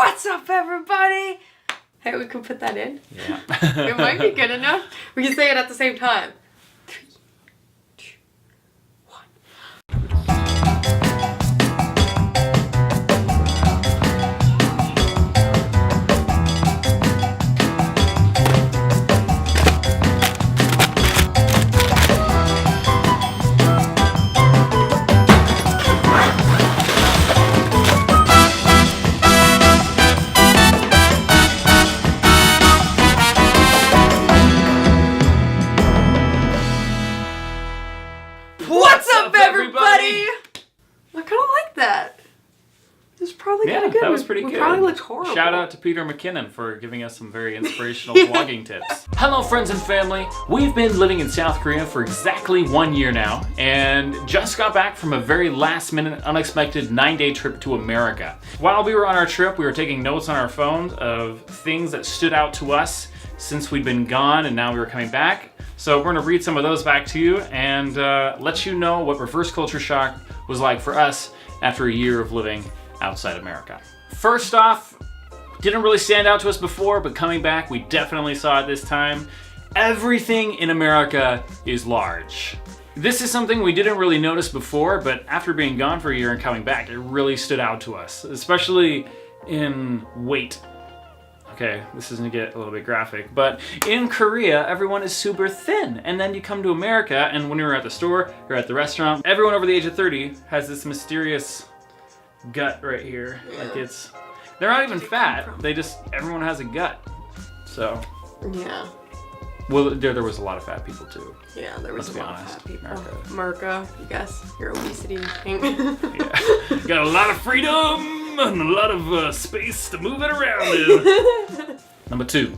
What's up, everybody? Hey, we can put that in. Yeah. It might be good enough. We can say it at the same time. 3, 2, 1. What's up, everybody? I kind of like that. It was probably kind of good. That was pretty we good. Probably looked horrible. Shout out to Peter McKinnon for giving us some very inspirational vlogging tips. Hello, friends and family. We've been living in South Korea for exactly 1 year now, and just got back from a very last-minute, unexpected 9-day trip to America. While we were on our trip, we were taking notes on our phones of things that stood out to us since we'd been gone and now we were coming back. So we're gonna read some of those back to you and let you know what reverse culture shock was like for us after a year of living outside America. First off, didn't really stand out to us before, but coming back, we definitely saw it this time. Everything in America is large. This is something we didn't really notice before, but after being gone for a year and coming back, it really stood out to us, especially in weight. Okay, this is gonna get a little bit graphic, but in Korea, everyone is super thin. And then you come to America, and when you're at the store, you're at the restaurant, everyone over the age of 30 has this mysterious gut right here. Yeah. Like they're not even fat, everyone has a gut. So, Yeah. well, there was a lot of fat people too. Yeah, there was Let's a be lot honest. of fat people. America. I guess, your obesity thing. Yeah, got a lot of freedom and a lot of space to move it around in. Number 2.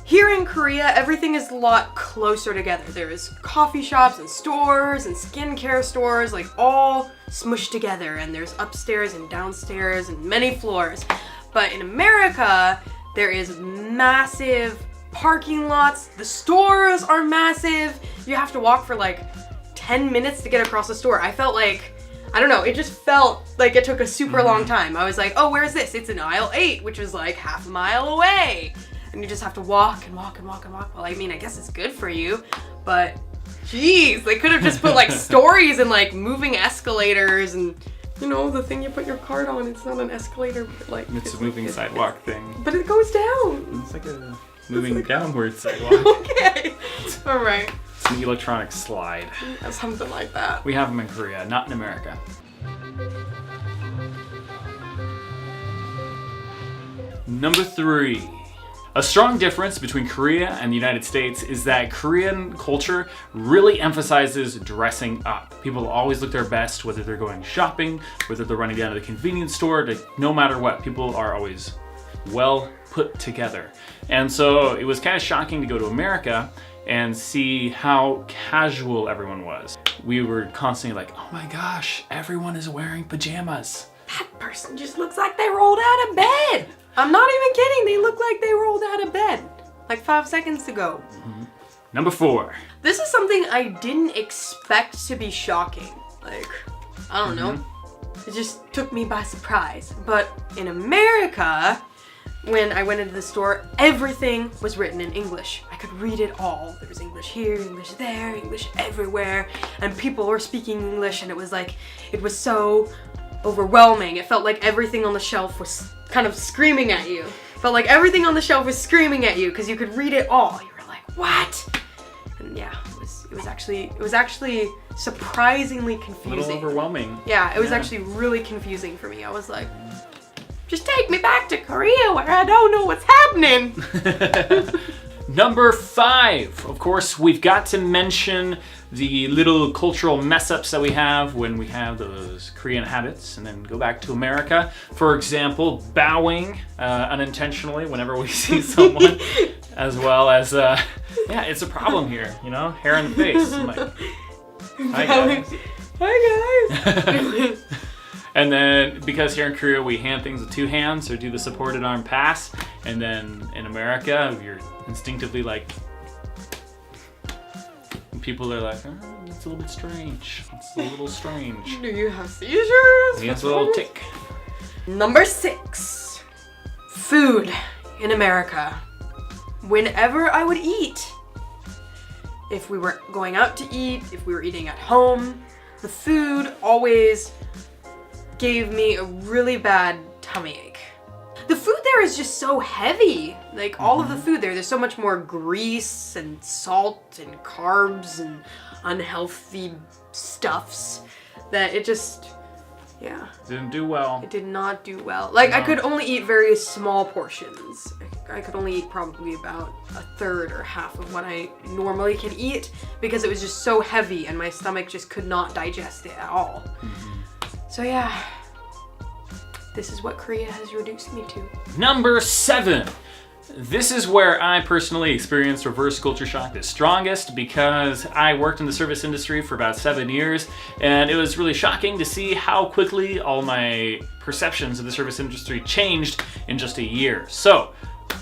Here in Korea, everything is a lot closer together. There's coffee shops and stores and skincare stores, like all smushed together, and there's upstairs and downstairs and many floors. But in America, there is massive parking lots. The stores are massive. You have to walk for like 10 minutes to get across the store. I felt like, I don't know, it just felt like it took a super long time. I was like, oh, where's this? It's in aisle 8, which was like half a mile away. And you just have to walk and walk and walk and walk. Well, I mean, I guess it's good for you, but geez, they could have just put like stories and like moving escalators and, you know, the thing you put your card on, it's not an escalator, but like... It's a moving sidewalk thing. But it goes down. It's like a moving downward sidewalk. Okay, all right. It's an electronic slide. Yeah, something like that. We have them in Korea, not in America. Number 3. A strong difference between Korea and the United States is that Korean culture really emphasizes dressing up. People always look their best, whether they're going shopping, whether they're running down to the convenience store, no matter what, people are always well put together. And so it was kind of shocking to go to America and see how casual everyone was. We were constantly like, oh my gosh, everyone is wearing pajamas. That person just looks like they rolled out of bed. I'm not even kidding, they look like they rolled out of bed like 5 seconds ago. Number 4. This is something I didn't expect to be shocking. Like, I don't know. It just took me by surprise. But in America, when I went into the store, everything was written in English. I could read it all. There was English here, English there, English everywhere. And people were speaking English, and it was like, it was so overwhelming. It felt like everything on the shelf was kind of screaming at you. Felt like everything on the shelf was screaming at you because you could read it all. You were like, what? And yeah, it was actually surprisingly A confusing. little overwhelming. Yeah, it was actually really confusing for me. I was like, just take me back to Korea where I don't know what's happening. Number 5. Of course, we've got to mention the little cultural mess-ups that we have when we have those Korean habits and then go back to America. For example, bowing unintentionally whenever we see someone, as well as, yeah, it's a problem here, you know? Hair in the face. I'm like, hi guys. Hi guys. And then, because here in Korea we hand things with 2 hands or do the supported arm pass, and then in America you're instinctively like, people are like, oh, it's a little bit strange. It's a little strange. Do you have seizures? He has a little tick. Number 6. Food in America. Whenever I would eat, if we were going out to eat, if we were eating at home, the food always gave me a really bad tummy ache. The food there is just so heavy. Like all of the food there's so much more grease and salt and carbs and unhealthy stuffs that it just, yeah. Didn't do well. It did not do well. Like, No. I could only eat very small portions. I could only eat probably about a third or half of what I normally can eat because it was just so heavy and my stomach just could not digest it at all. So yeah, this is what Korea has reduced me to. Number 7. This is where I personally experienced reverse culture shock the strongest because I worked in the service industry for about 7 years, and it was really shocking to see how quickly all my perceptions of the service industry changed in just a year. So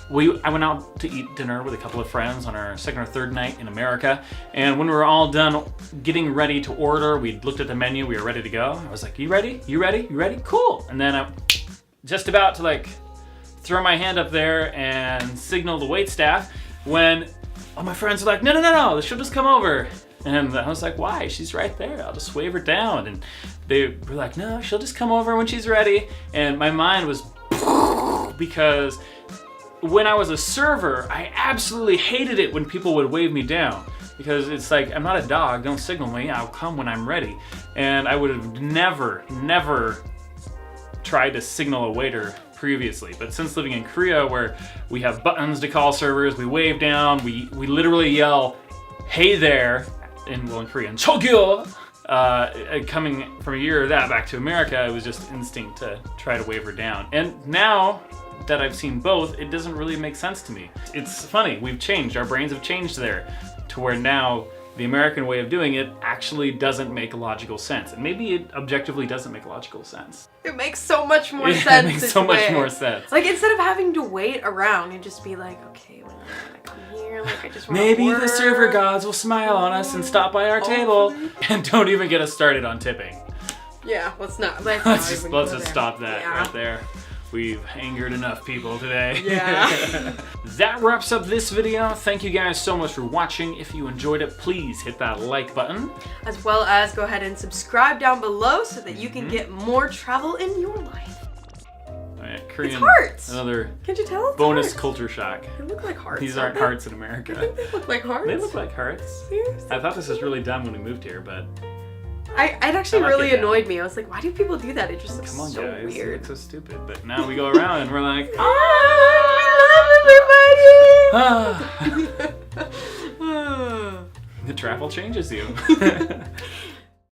I went out to eat dinner with a couple of friends on our second or third night in America, and when we were all done getting ready to order, we looked at the menu, we were ready to go. I was like, you ready? You ready? You ready? Cool. And then I'm just about to like throw my hand up there and signal the waitstaff when all my friends were like, no, she'll just come over. And I was like, why? She's right there. I'll just wave her down. And they were like, no, she'll just come over when she's ready. And my mind was because when I was a server, I absolutely hated it when people would wave me down. Because it's like, I'm not a dog, don't signal me, I'll come when I'm ready. And I would have never tried to signal a waiter previously. But since living in Korea, where we have buttons to call servers, we wave down, we literally yell, hey there, in Korean, Chogyo! Coming from a year of that back to America, it was just instinct to try to wave her down. And now that I've seen both, it doesn't really make sense to me. It's funny, we've changed, our brains have changed there, to where now the American way of doing it actually doesn't make logical sense. And maybe it objectively doesn't make logical sense. It makes so much more sense. It makes so much more sense. Like, instead of having to wait around and just be like, okay, when I'm gonna come here, like, I just want to Maybe order. the server gods will smile on us and stop by our table. And don't even get us started on tipping. Yeah, let's not. Let's just stop that right there. We've angered enough people today. Yeah. That wraps up this video. Thank you guys so much for watching. If you enjoyed it, please hit that like button. As well as go ahead and subscribe down below so that you can get more travel in your life. All right, Korean, it's hearts. Another Can't you tell? It's bonus hearts. culture shock. They look like hearts. These aren't hearts in America. I think they look like hearts. They look like hearts. Seriously? I thought this was really dumb when we moved here, but It actually I like really it now. annoyed me. I was like, why do people do that? It just looks come on, so guys, weird. it's so stupid. But now we go around and we're like, Oh, we love everybody! the travel changes you.